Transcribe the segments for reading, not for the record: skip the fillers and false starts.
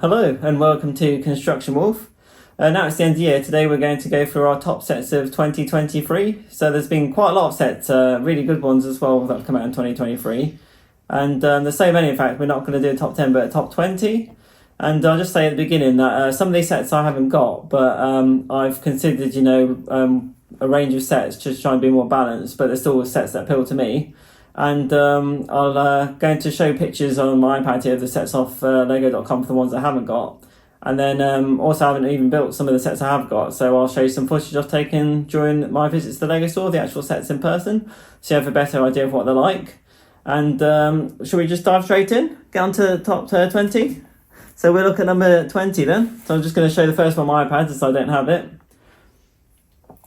Hello and welcome to Construction Wolf. Now it's the end of the year. Today we're going to go through our top sets of 2023. So there's been quite a lot of sets, really good ones as well that have come out in 2023. And there's so many, in fact, we're not going to do a top 10 but a top 20. And I'll just say at the beginning that some of these sets I haven't got, but I've considered, a range of sets to try and be more balanced, but there's still sets that appeal to me. And I'll going to show pictures on my iPad here of the sets off lego.com for the ones I haven't got. And then also I haven't even built some of the sets I have got, so I'll show you some footage I've taken during my visits to the Lego store, the actual sets in person, so you have a better idea of what they're like. And should we just dive straight in? Get on to the top 20? So we'll look at number 20 then. So I'm just going to show the first one on my iPad so I don't have it.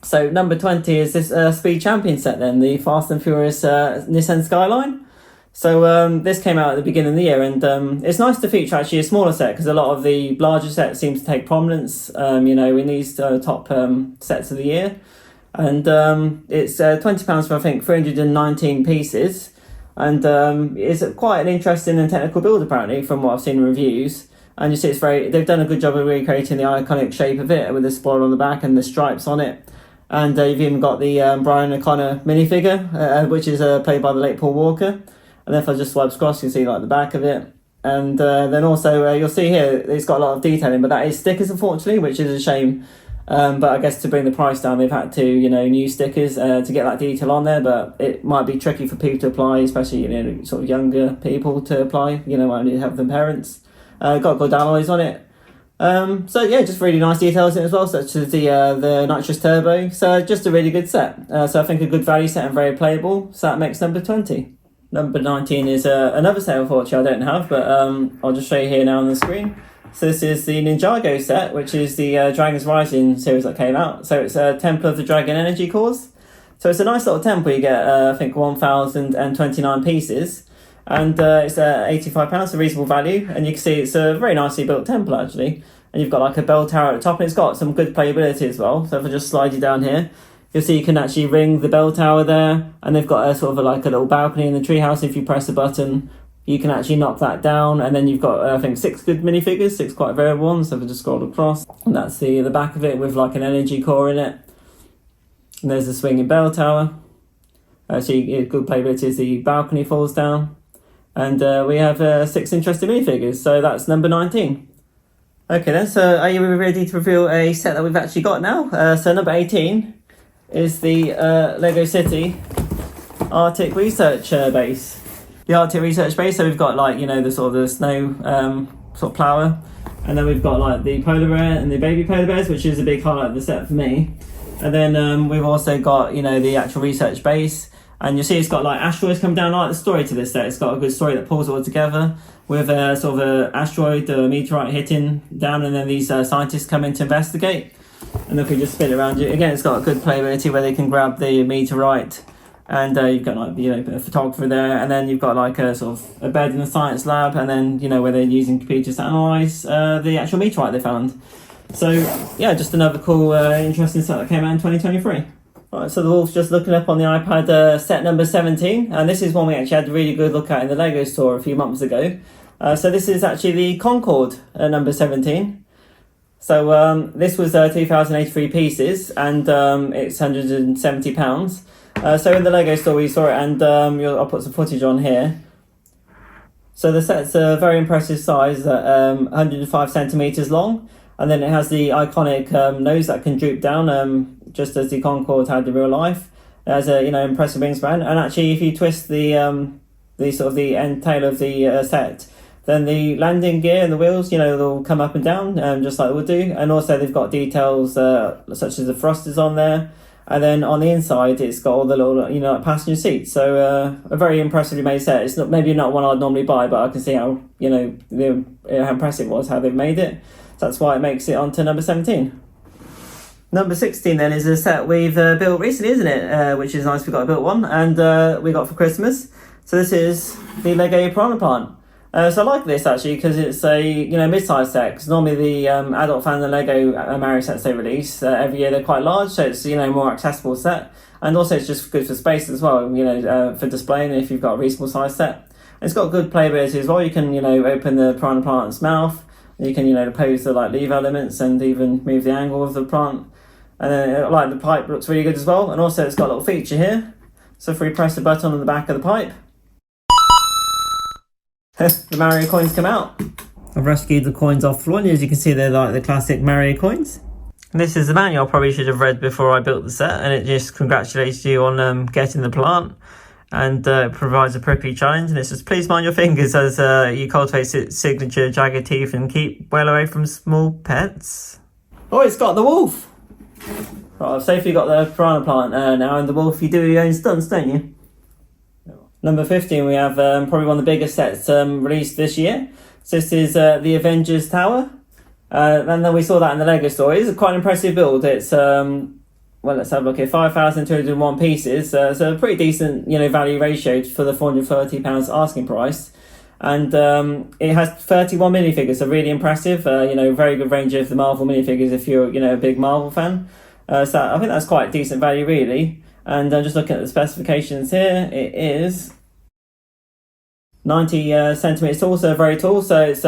So number 20 is this Speed Champion set then, the Fast and Furious Nissan Skyline. So this came out at the beginning of the year, and it's nice to feature actually a smaller set because a lot of the larger sets seem to take prominence, in these top sets of the year. And it's £20 for, I think, 319 pieces. And it's quite an interesting and technical build apparently from what I've seen in reviews. And you see they've done a good job of recreating the iconic shape of it with the spoiler on the back and the stripes on it. And you've even got the Brian O'Connor minifigure, which is played by the late Paul Walker. And if I just swipe across, you can see the back of it. And then also you'll see here, it's got a lot of detailing, but that is stickers, unfortunately, which is a shame. But I guess to bring the price down, they've had to, new stickers to get that detail on there. But it might be tricky for people to apply, especially, sort of younger people to apply, might need help from parents. Got good alloys on it. So yeah, just really nice details in it as well, such as the nitrous turbo. So just a really good set. So I think a good value set and very playable. So that makes number 20. Number 19 is another set, unfortunately, I don't have, but I'll just show you here now on the screen. So this is the Ninjago set, which is the Dragons Rising series that came out. So it's a Temple of the Dragon Energy Cores. So it's a nice little temple. You get, I think, 1,029 pieces. And it's £85, a reasonable value. And you can see it's a very nicely built temple, actually. And you've got a bell tower at the top, and it's got some good playability as well. So if I just slide you down here, you'll see you can actually ring the bell tower there. And they've got a little balcony in the treehouse. If you press a button, you can actually knock that down. And then you've got, I think, 6 good minifigures, 6 quite variable ones. So if I just scroll across, and that's the back of it with an energy core in it. And there's the swinging bell tower. Actually, good playability as the balcony falls down. And we have 6 interesting minifigures, so that's number 19. Okay then, so are you ready to reveal a set that we've actually got now? So number 18 is the Lego City Arctic Research Base. The Arctic Research Base, so we've got the snow plower, and then we've got the polar bear and the baby polar bears, which is a big highlight of the set for me. And then we've also got, the actual research base. And you'll see it's got asteroids come down. The story to this set. It's got a good story that pulls it all together with a sort of an asteroid or a meteorite hitting down, and then these scientists come in to investigate. And if we just spin it around you again, it's got a good playability where they can grab the meteorite, and you've got a photographer there, and then you've got a bed in the science lab, and then where they're using computers to analyse the actual meteorite they found. So yeah, just another cool, interesting set that came out in 2023. Right, so the Wolf's just looking up on the iPad set number 17, and this is one we actually had a really good look at in the Lego store a few months ago. So this is actually the Concorde number 17. So this was 2,083 pieces, and it's £170. So in the Lego store we saw it, and I'll put some footage on here. So the set's a very impressive size, 105 centimetres long. And then it has the iconic nose that can droop down, just as the Concorde had in real life. It has a impressive wingspan, and actually, if you twist the end tail of the set, then the landing gear and the wheels, they'll come up and down, just like they would do. And also, they've got details such as the thrusters on there, and then on the inside, it's got all the little passenger seats. So a very impressively made set. It's maybe not one I'd normally buy, but I can see how how impressive it was how they've made it. That's why it makes it onto number 17. Number 16 then is a set we've built recently, isn't it? Which is nice, we got a built one, and we got for Christmas. So this is the Lego Piranha Plant. So I like this actually because it's a mid-sized set. Because normally the adult fan of the Lego Mario sets they release every year, they're quite large, so it's more accessible set, and also it's just good for space as well. For displaying if you've got a reasonable size set. And it's got good playability as well. You can open the Piranha Plant's mouth. You can, pose the leaf elements and even move the angle of the plant. And then the pipe looks really good as well. And also it's got a little feature here. So if we press the button on the back of the pipe, the Mario coins come out. I've rescued the coins off the floor, and as you can see, they're like the classic Mario coins. And this is the manual I probably should have read before I built the set, and it just congratulates you on getting the plant, and provides a prickly challenge. And it says, please mind your fingers as you cultivate its signature jagged teeth and keep well away from small pets. Oh, it's got the wolf. Right, I've safely got the piranha plant now, and the wolf, you do your own stunts, don't you? Number 15, we have probably one of the biggest sets released this year. So this is the Avengers Tower. And then we saw that in the LEGO store. It's quite an impressive build. It's, let's have a look here, 5,201 pieces. So a pretty decent, value ratio for the £430 asking price. And it has 31 minifigures, so really impressive. Very good range of the Marvel minifigures if you're, a big Marvel fan. So I think that's quite decent value, really. And just looking at the specifications here, it is 90 centimetres tall, so very tall. So it's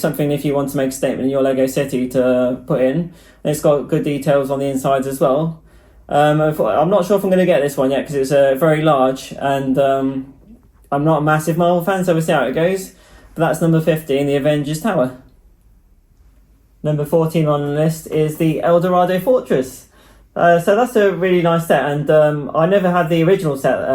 something if you want to make a statement in your Lego city to put in. And it's got good details on the insides as well. I'm not sure if I'm going to get this one yet because it's very large, and I'm not a massive Marvel fan, so we'll see how it goes. But that's number 15, the Avengers Tower. Number 14 on the list is the El Dorado Fortress. So that's a really nice set, and I never had the original set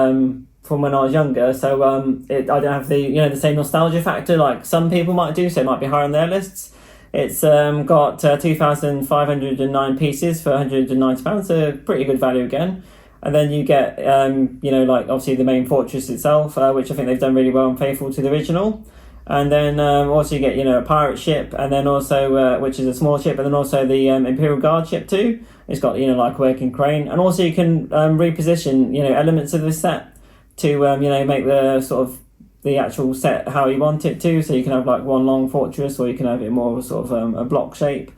from when I was younger, so I don't have the same nostalgia factor like some people might do, so it might be higher on their lists. It's got 2,509 pieces for £190, so pretty good value again. And then you get obviously the main fortress itself, which I think they've done really well and faithful to the original. And then also you get a pirate ship, and then also which is a small ship, and then also the Imperial Guard ship too. It's got like a working crane, and also you can reposition elements of this set to make the sort of the actual set how you want it to. So you can have like one long fortress, or you can have it more sort of a block shape.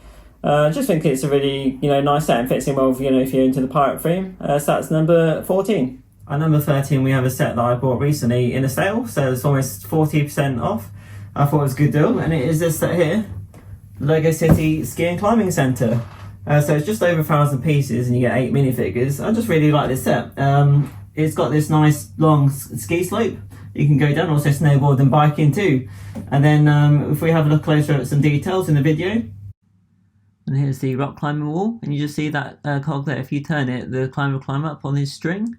Just think it's a really nice set and fits in well if you're into the pirate theme. So that's number 14. At number 13, we have a set that I bought recently in a sale, so it's almost 40% off. I thought it was a good deal, and it is this set here, Lego City Ski and Climbing Centre. So it's just over 1,000 pieces, and you get 8 minifigures. I just really like this set. It's got this nice long ski slope. You can go down, also snowboard and biking too. And then if we have a look closer at some details in the video. And here's the rock climbing wall, and you just see that cog there. If you turn it, the climber will climb up on this string,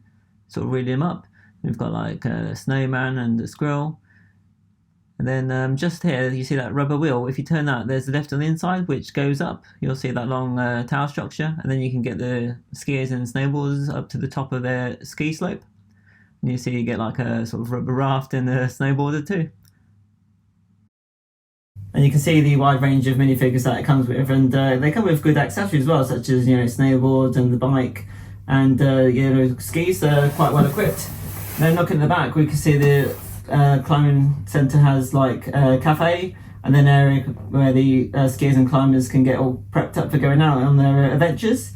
sort of reel him up. We've got like a snowman and a squirrel. And then just here, you see that rubber wheel. If you turn that, there's a lift on the inside which goes up. You'll see that long tower structure, and then you can get the skiers and snowboarders up to the top of their ski slope. And you see you get like a sort of rubber raft and a snowboarder too. And you can see the wide range of minifigures that it comes with, and they come with good accessories as well, such as snowboards and the bike, and skis. They're quite well equipped. Then looking at the back, we can see the climbing centre has like a cafe, and then an area where the skiers and climbers can get all prepped up for going out on their adventures.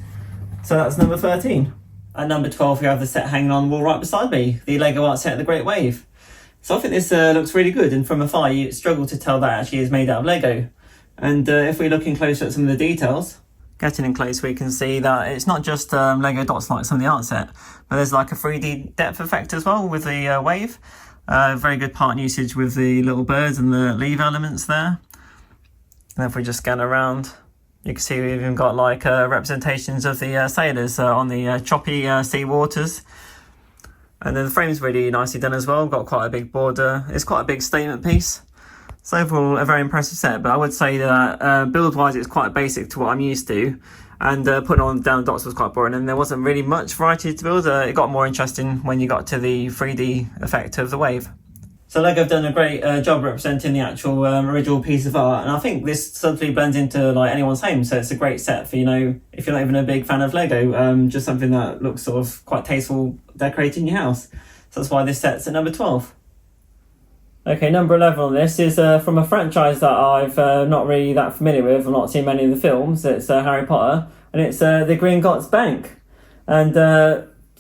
So that's number 13. At number 12, we have the set hanging on the wall right beside me, the LEGO art set, The Great Wave. So I think this looks really good, and from afar you struggle to tell that actually is made out of Lego. And if we're looking closer at some of the details, getting in close, we can see that it's not just Lego dots like some of the art set, but there's like a 3D depth effect as well with the wave. Very good part usage with the little birds and the leaf elements there. And if we just scan around, you can see we've even got like representations of the sailors on the choppy sea waters. And then the frame's really nicely done as well. Got quite a big border. It's quite a big statement piece. So overall, a very impressive set. But I would say that build-wise, it's quite basic to what I'm used to. And putting on down dots was quite boring. And there wasn't really much variety to build. It got more interesting when you got to the 3D effect of the wave. So LEGO have done a great job representing the actual original piece of art. And I think this subtly blends into like anyone's home. So it's a great set for, if you're not even a big fan of Lego, just something that looks sort of quite tasteful decorating your house. So that's why this set's at number 12. Okay, number 11 on this is from a franchise that I've not really that familiar with. I've not seen many of the films. It's Harry Potter, and it's the Gringotts Bank. And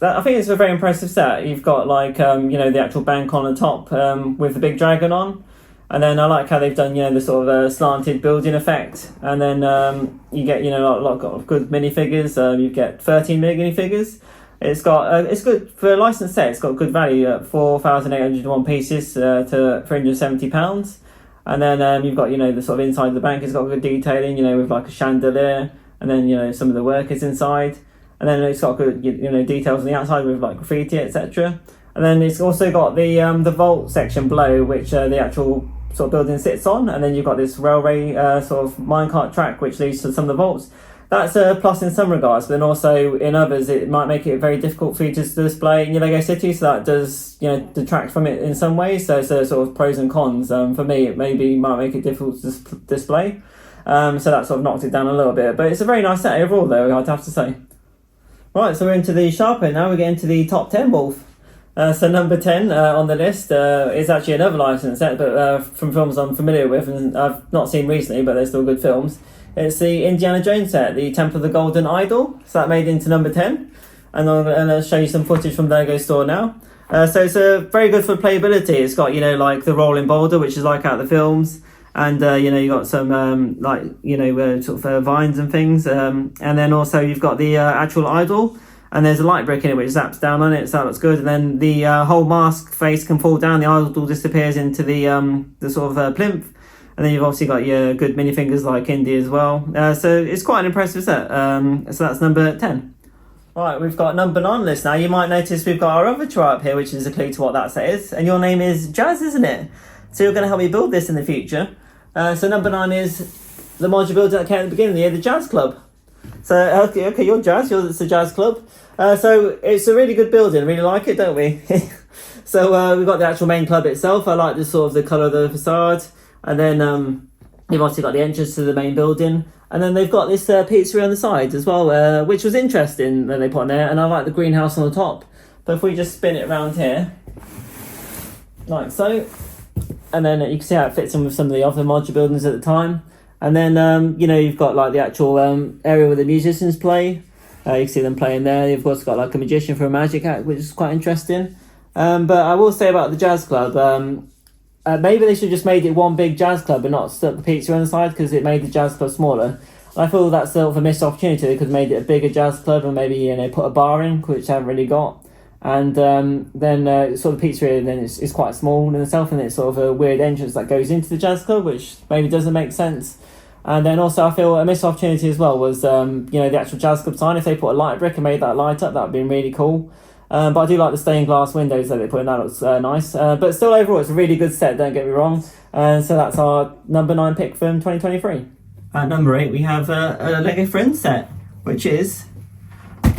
I think it's a very impressive set. You've got like, the actual bank on the top with the big dragon on. And then I like how they've done, the sort of slanted building effect. And then you get, a lot of good minifigures. You get 13 minifigures. It's got it's good for a licensed set. It's got good value at 4,801 pieces to £370. And then you've got, the sort of inside of the bank. It's got good detailing, with like a chandelier, and then some of the workers inside. And then it's got good, details on the outside with like graffiti, etc. And then it's also got the vault section below, which the actual sort of building sits on. And then you've got this railway sort of minecart track, which leads to some of the vaults. That's a plus in some regards, but then also in others, it might make it very difficult for you to display in your LEGO City. So that does, detract from it in some ways. So it's a sort of pros and cons. For me, it might make it difficult to display. So that sort of knocked it down a little bit. But it's a very nice set overall, though, I'd have to say. Right, so we're into the sharper now. We're getting to the top 10, Wolf. So number 10 on the list is actually another licensed set, but from films I'm familiar with and I've not seen recently, but they're still good films. It's the Indiana Jones set, the Temple of the Golden Idol. So that made into number 10. And I'm going to show you some footage from the LEGO store now. So it's very good for playability. It's got, like the rolling boulder, which is like out of the films. And, you got some, sort of vines and things. And then also you've got the actual idol. And there's a light brick in it which zaps down on it, so that looks good. And then the whole mask face can fall down. The idol disappears into the sort of plinth. And then you've obviously got your good minifigures like Indy as well. So it's quite an impressive set. So that's number 10. Right, we've got number 9 on the list now. You might notice we've got our other try up here, which is a clue to what that set is. And your name is Jazz, isn't it? So you're going to help me build this in the future. So number 9 is the modular builder that came at the beginning of the year, the Jazz Club. So, okay, you're Jazz, it's the Jazz Club. So it's a really good building, I really like it, don't we? So we've got the actual main club itself. I like the sort of the colour of the facade. And then you've obviously got the entrance to the main building. And then they've got this pizzeria on the side as well, which was interesting that they put on there. And I like the greenhouse on the top. But if we just spin it around here, like so. And then you can see how it fits in with some of the other modular buildings at the time. And then, you've got like the actual area where the musicians play. You can see them playing there. You've also got like a magician for a magic act, which is quite interesting. But I will say about the Jazz Club, maybe they should have just made it one big Jazz Club and not stuck the pizza on the side, because it made the Jazz Club smaller. I feel that's sort of a missed opportunity. They could have made it a bigger Jazz Club and maybe put a bar in, which I haven't really got. And then sort of pizzeria then it's quite small in itself, and it's sort of a weird entrance that goes into the Jazz Club, which maybe doesn't make sense. And then also I feel a missed opportunity as well was the actual Jazz Club sign. If they put a light brick and made that light up, that would be really cool. But I do like the stained glass windows that they put in. That looks nice. But still overall it's a really good set, don't get me wrong. And so that's our number 9 pick from 2023. At number 8 we have a LEGO Friends set, which is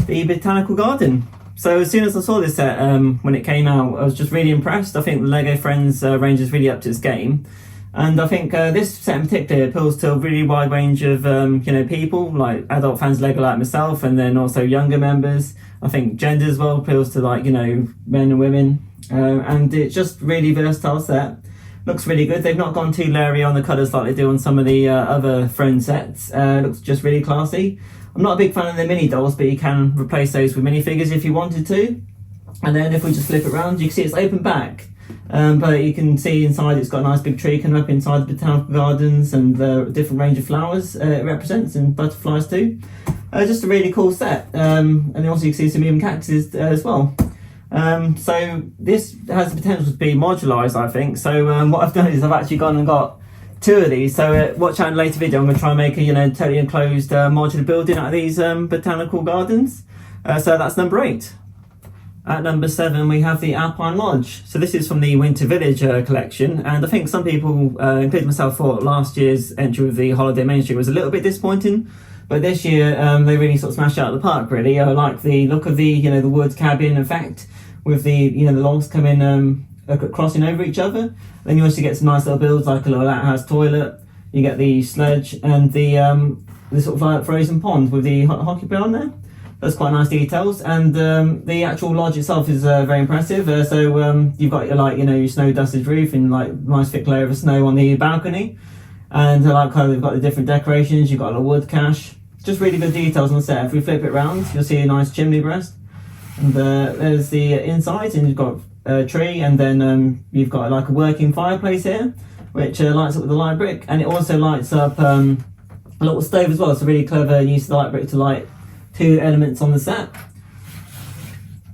the Botanical Garden. So as soon as I saw this set when it came out, I was just really impressed. I think the LEGO Friends range is really up to its game. And I think this set in particular appeals to a really wide range of people, like adult fans of LEGO like myself, and then also younger members. I think gender as well appeals to men and women. And it's just really versatile set. Looks really good. They've not gone too leery on the colours like they do on some of the other Friends sets. Looks just really classy. I'm not a big fan of the mini dolls, but you can replace those with minifigures if you wanted to. And then if we just flip it around, you can see it's open back. But you can see inside it's got a nice big tree coming up inside the Botanical Gardens, and the different range of flowers it represents, and butterflies too. Just a really cool set. And also you can see some even cactuses as well. So this has the potential to be modularised, I think. So what I've done is I've actually gone and got 2 of these. So watch out in a later video. I'm going to try and make a totally enclosed modular building out of these Botanical Gardens. So that's number 8. At number 7 we have the Alpine Lodge. So this is from the Winter Village collection, and I think some people, including myself, thought last year's entry of the Holiday Main Street was a little bit disappointing. But this year they really sort of smashed it out of the park, really. I like the look of the the wood cabin effect with the the logs coming crossing over each other. Then you also get some nice little builds like a little outhouse toilet. You get the sledge and the sort of like frozen pond with the hockey pit on there. That's quite nice details. And the actual lodge itself is very impressive. So you've got your snow dusted roof and like nice thick layer of snow on the balcony. And I like how they've got the different decorations. You've got a wood cache. Just really good details on the set. If we flip it around, you'll see a nice chimney breast. And there's the inside, and you've got a tree, and then you've got like a working fireplace here. which lights up with the light brick, and it also lights up a little stove as well. So really clever use of the light brick to light two elements on the set.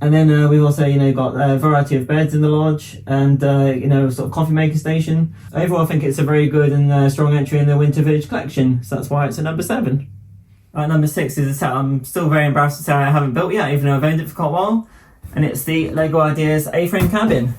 And then we've also, got a variety of beds in the lodge, and sort of coffee maker station. Overall, I think it's a very good and strong entry in the Winter Village collection, so that's why it's at number 7. Number 6 is a set I'm still very embarrassed to say I haven't built yet, even though I've owned it for quite a while, and it's the LEGO Ideas A-frame cabin.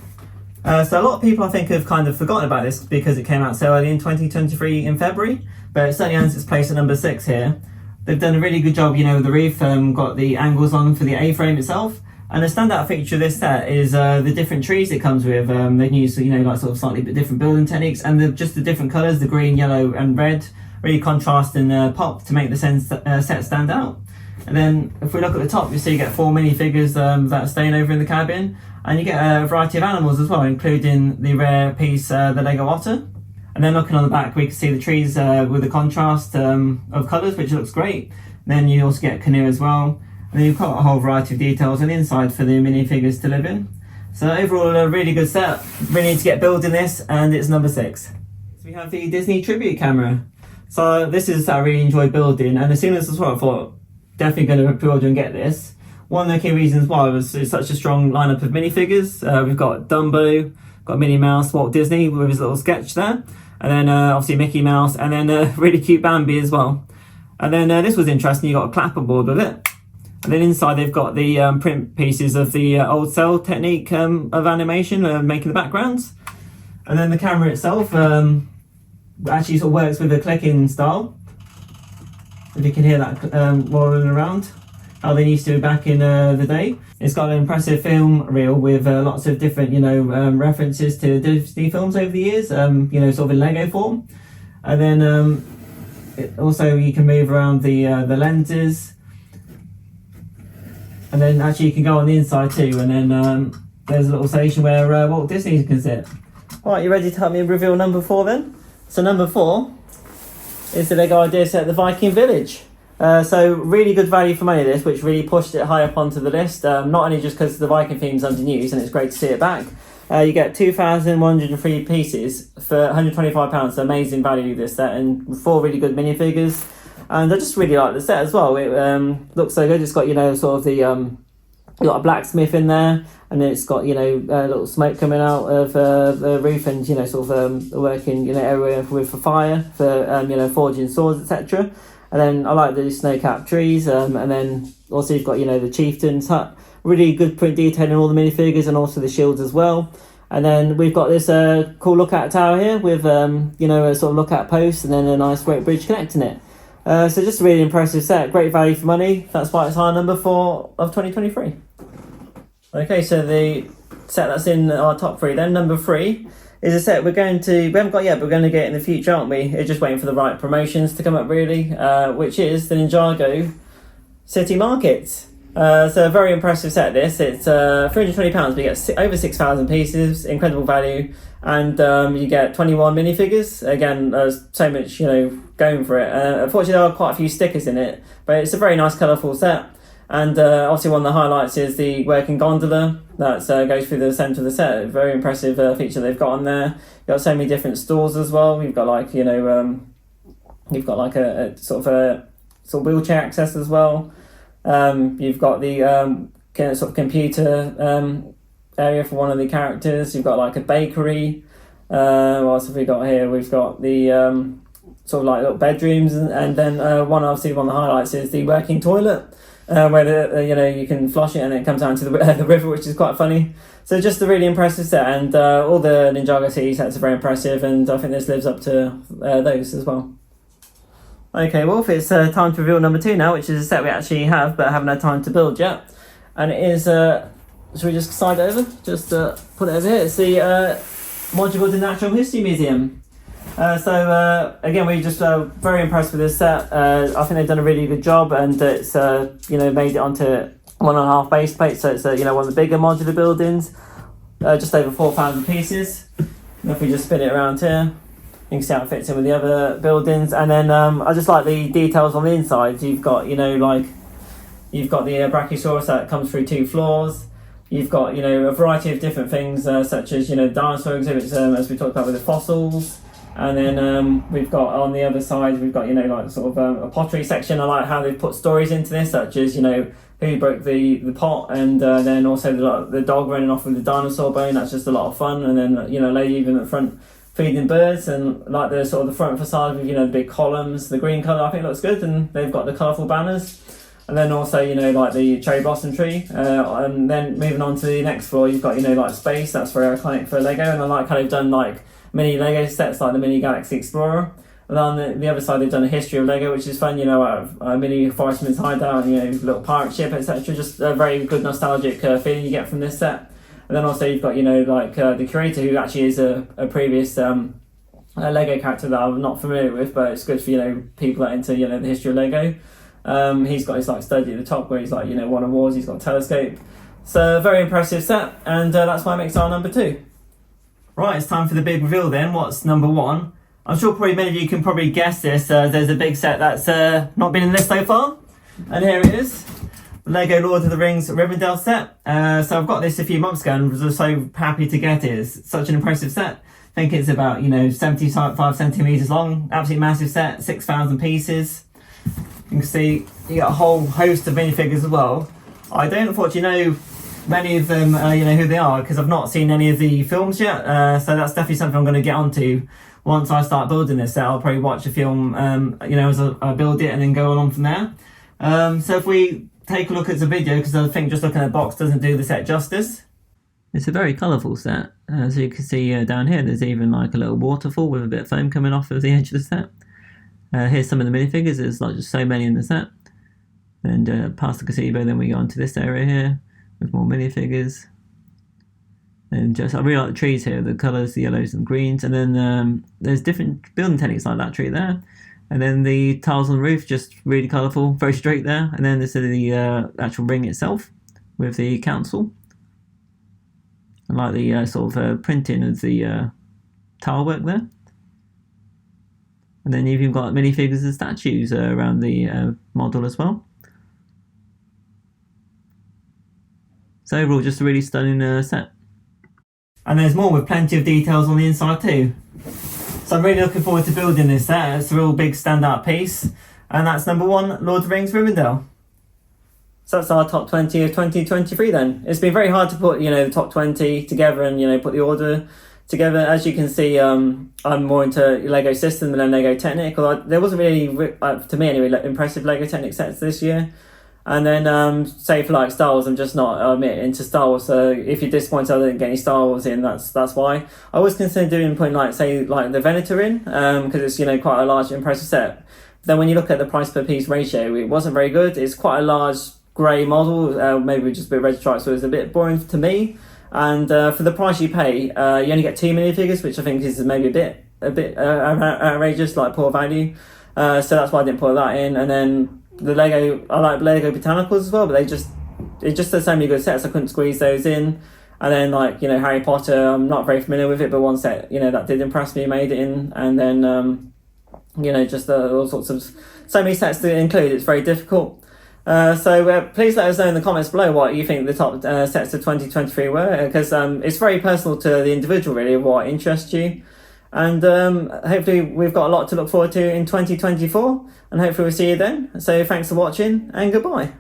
So a lot of people, I think, have kind of forgotten about this because it came out so early in 2023 in February, but it certainly earns its place at number 6 here. They've done a really good job, with the roof, got the angles on for the A-frame itself. And the standout feature of this set is the different trees it comes with. They can use, like sort of slightly different building techniques, and just the different colours, the green, yellow and red, really contrast and pop to make the set stand out. And then if we look at the top, you see you get 4 minifigures that are staying over in the cabin, and you get a variety of animals as well, including the rare piece, the Lego Otter. And then looking on the back, we can see the trees with the contrast of colours, which looks great. And then you also get a canoe as well. And then you've got a whole variety of details on the inside for the minifigures to live in. So overall, a really good set. Really need to get building this, and it's number 6. So we have the Disney Tribute camera. So this is I really enjoyed building, and as soon as I saw it, I thought definitely going to pre-order and get this. One of the key reasons why was it's such a strong lineup of minifigures. We've got Dumbo, got Minnie Mouse, Walt Disney with his little sketch there, and then obviously Mickey Mouse, and then really cute Bambi as well. And then this was interesting. You got a clapperboard with it. And then inside they've got the print pieces of the old cell technique of animation, making the backgrounds. And then the camera itself actually sort of works with a clicking style. If you can hear that rolling around, how they used to back in the day. It's got an impressive film reel with lots of different, references to Disney films over the years, sort of in Lego form. And then also you can move around the lenses. And then actually you can go on the inside too, and then there's a little station where Walt Disney can sit. Alright, you ready to help me reveal number 4 then? So number 4 is the LEGO Idea set, the Viking Village. So really good value for money this, which really pushed it high up onto the list, not only just because the Viking theme's under news and it's great to see it back. You get 2,103 pieces for £125, so amazing value this set, and 4 really good minifigures. And I just really like the set as well. It looks so good. It's got, sort of the, you got a blacksmith in there, and then it's got, a little smoke coming out of the roof, and, sort of working, area with for fire, for, forging swords, etc. And then I like the snow-capped trees, and then also you've got, the chieftain's hut. Really good print detail in all the minifigures, and also the shields as well. And then we've got this cool lookout tower here with, a sort of lookout post, and then a nice great bridge connecting it. So just a really impressive set, great value for money. That's why it's high number 4 of 2023. Okay, so the set that's in our top 3 then, number 3, is a set we haven't got yet, but we're going to get in the future, aren't we? It's just waiting for the right promotions to come up really, which is the Ninjago City Market. So a very impressive set this. It's £320, but you get over 6,000 pieces, incredible value. And you get 21 minifigures. Again, there's so much, going for it. Unfortunately, there are quite a few stickers in it, but it's a very nice, colourful set. And obviously one of the highlights is the working gondola that goes through the centre of the set. A very impressive feature they've got on there. You've got so many different stores as well. You've got like, you've got like a sort of wheelchair access as well. You've got the sort of computer area for one of the characters. You've got like a bakery. What else have we got here? We've got the sort of like little bedrooms, and then one of the highlights is the working toilet, where you can flush it and it comes down to the river, which is quite funny. So just a really impressive set, and all the Ninjago City sets are very impressive, and I think this lives up to those as well. Okay, Wolf, it's time to reveal number 2 now, which is a set we actually have but haven't had time to build yet, and it is. Should we just slide it over? Just put it over here. It's the Modular Natural History Museum. Again, we're just very impressed with this set. I think they've done a really good job, and it's made it onto 1.5 base plate, so it's one of the bigger modular buildings. Just over 4,000 pieces. And if we just spin it around here, you can see how it fits in with the other buildings. And then I just like the details on the inside. You've got you've got the Brachiosaurus that comes through 2 floors. You've got, a variety of different things, such as, dinosaur exhibits, as we talked about with the fossils. And then we've got on the other side, we've got, like sort of a pottery section. I like how they've put stories into this, such as, who broke the pot, and then also the dog running off with the dinosaur bone. That's just a lot of fun. And then, a lady even at the front feeding birds, and like the sort of the front facade with, the big columns, the green colour I think looks good, and they've got the colourful banners. And then also, like the cherry blossom tree. And then moving on to the next floor, you've got, like space. That's very iconic for Lego. And I like how they've done like mini Lego sets, like the Mini Galaxy Explorer. And on the other side, they've done a history of Lego, which is fun, a mini Forestman's Hideout, and, little pirate ship, etc. Just a very good nostalgic feeling you get from this set. And then also you've got, the curator, who actually is a previous Lego character that I'm not familiar with, but it's good for, people that are into, the history of Lego. He's got his study at the top where he's won awards, he's got a telescope. So very impressive set, and that's why it makes our number 2. Right, it's time for the big reveal then. What's number 1? I'm sure probably many of you can probably guess this. There's a big set that's not been in the list so far. And here it is. The Lego Lord of the Rings Rivendell set. So I've got this a few months ago and was so happy to get it. It's such an impressive set. I think it's about, 75 centimetres long. Absolutely massive set, 6,000 pieces. You can see you got a whole host of minifigures as well. I don't unfortunately know many of them, who they are, because I've not seen any of the films yet. So that's definitely something I'm going to get onto once I start building this set. I'll probably watch a film, as I build it, and then go on from there. So if we take a look at the video, because I think just looking at the box doesn't do the set justice. It's a very colourful set. So you can see down here, there's even like a little waterfall with a bit of foam coming off of the edge of the set. Here's some of the minifigures. There's just so many in the set. And past the gazebo, then we go onto this area here with more minifigures. And I really like the trees here, the colours, the yellows and greens. And then there's different building techniques like that tree there. And then the tiles on the roof, just really colourful, very straight there. And then there's the actual ring itself with the council. I like the printing of the tile work there. And then you've even got minifigures and statues around the model as well. So overall, just a really stunning set. And there's more with plenty of details on the inside too. So I'm really looking forward to building this set. It's a real big standout piece. And that's number 1, Lord of the Rings Rivendell. So that's our top 20 of 2023 then. It's been very hard to put, the top 20 together and, put the order together. As you can see, I'm more into Lego System than Lego Technic. Although there wasn't really, to me anyway, impressive Lego Technic sets this year. And then, say for like Star Wars, I'm just not into Star Wars. So if you're disappointed I didn't get any Star Wars in, that's why. I was considering putting the Venator in, because it's quite a large impressive set. Then when you look at the price per piece ratio, it wasn't very good. It's quite a large grey model, maybe just a bit red stripes, so it's a bit boring to me. And for the price you pay, you only get 2 minifigures, which I think is maybe a bit outrageous, like poor value. So that's why I didn't put that in. And then the Lego, I like Lego Botanicals as well, but it's just there's so many good sets, I couldn't squeeze those in. And then Harry Potter, I'm not very familiar with it, but one set that did impress me made it in. And then just all sorts of, so many sets to include, it's very difficult. So please let us know in the comments below what you think the top sets of 2023 were, because it's very personal to the individual really, what interests you. And hopefully we've got a lot to look forward to in 2024, and hopefully we'll see you then. So thanks for watching, and goodbye.